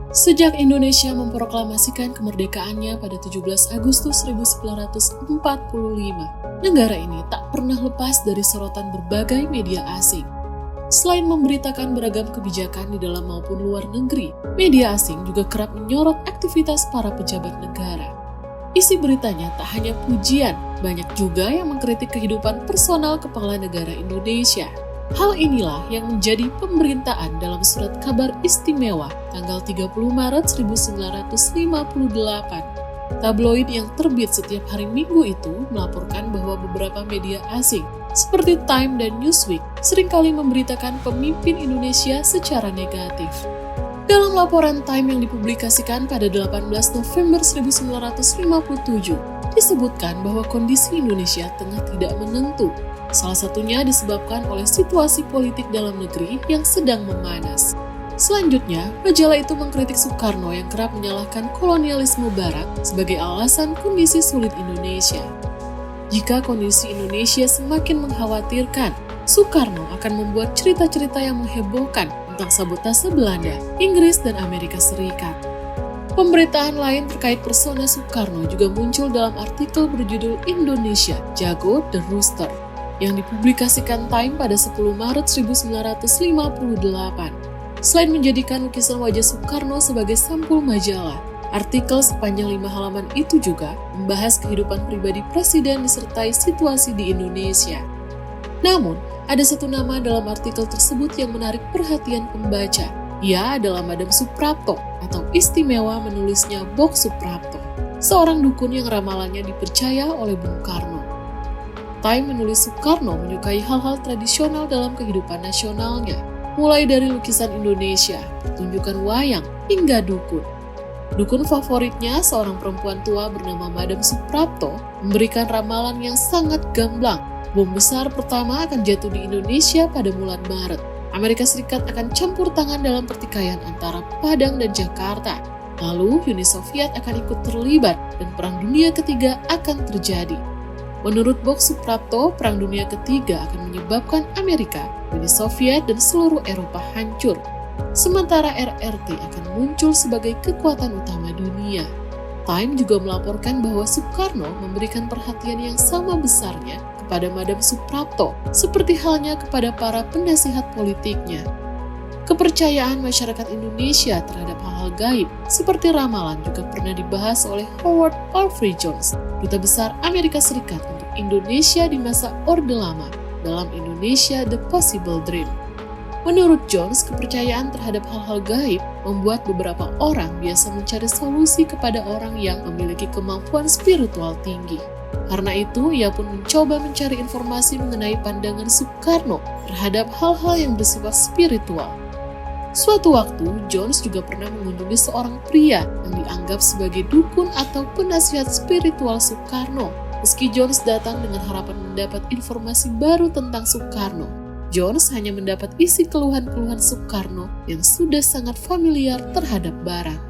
Sejak Indonesia memproklamasikan kemerdekaannya pada 17 Agustus 1945, negara ini tak pernah lepas dari sorotan berbagai media asing. Selain memberitakan beragam kebijakan di dalam maupun luar negeri, media asing juga kerap menyorot aktivitas para pejabat negara. Isi beritanya tak hanya pujian, banyak juga yang mengkritik kehidupan personal kepala negara Indonesia. Hal inilah yang menjadi pemberitaan dalam surat kabar istimewa tanggal 30 Maret 1958. Tabloid yang terbit setiap hari Minggu itu melaporkan bahwa beberapa media asing seperti Time dan Newsweek seringkali memberitakan pemimpin Indonesia secara negatif. Dalam laporan Time yang dipublikasikan pada 18 November 1957, disebutkan bahwa kondisi Indonesia tengah tidak menentu. Salah satunya disebabkan oleh situasi politik dalam negeri yang sedang memanas. Selanjutnya, majalah itu mengkritik Soekarno yang kerap menyalahkan kolonialisme Barat sebagai alasan kondisi sulit Indonesia. Jika kondisi Indonesia semakin mengkhawatirkan, Soekarno akan membuat cerita-cerita yang menghebohkan tentang sabotase Belanda, Inggris, dan Amerika Serikat. Pemberitaan lain terkait persona Soekarno juga muncul dalam artikel berjudul Indonesia, Jago the Rooster, yang dipublikasikan Time pada 10 Maret 1958. Selain menjadikan lukisan wajah Soekarno sebagai sampul majalah, artikel sepanjang 5 halaman itu juga membahas kehidupan pribadi Presiden disertai situasi di Indonesia. Namun, ada satu nama dalam artikel tersebut yang menarik perhatian pembaca. Ia adalah Madam Suprapto, atau istimewa menulisnya Bok Suprapto, seorang dukun yang ramalannya dipercaya oleh Bung Karno. Time menulis Soekarno menyukai hal-hal tradisional dalam kehidupan nasionalnya, mulai dari lukisan Indonesia, pertunjukan wayang, hingga dukun. Dukun favoritnya, seorang perempuan tua bernama Madam Suprapto, memberikan ramalan yang sangat gamblang. Bom besar pertama akan jatuh di Indonesia pada bulan Maret. Amerika Serikat akan campur tangan dalam pertikaian antara Padang dan Jakarta. Lalu Uni Soviet akan ikut terlibat dan Perang Dunia Ketiga akan terjadi. Menurut Bok Suprapto, Perang Dunia Ketiga akan menyebabkan Amerika, Uni Soviet, dan seluruh Eropa hancur. Sementara RRT akan muncul sebagai kekuatan utama dunia. Time juga melaporkan bahwa Soekarno memberikan perhatian yang sama besarnya kepada Madam Suprapto, seperti halnya kepada para penasihat politiknya. Kepercayaan masyarakat Indonesia terhadap hal-hal gaib seperti ramalan juga pernah dibahas oleh Howard Alfred Jones, Duta Besar Amerika Serikat untuk Indonesia di masa Orde Lama, dalam Indonesia The Possible Dream. Menurut Jones, kepercayaan terhadap hal-hal gaib membuat beberapa orang biasa mencari solusi kepada orang yang memiliki kemampuan spiritual tinggi. Karena itu, ia pun mencoba mencari informasi mengenai pandangan Soekarno terhadap hal-hal yang bersifat spiritual. Suatu waktu, Jones juga pernah mengunjungi seorang pria yang dianggap sebagai dukun atau penasihat spiritual Soekarno. Meski Jones datang dengan harapan mendapat informasi baru tentang Soekarno, Jones hanya mendapat isi keluhan-keluhan Soekarno yang sudah sangat familiar terhadap Barat.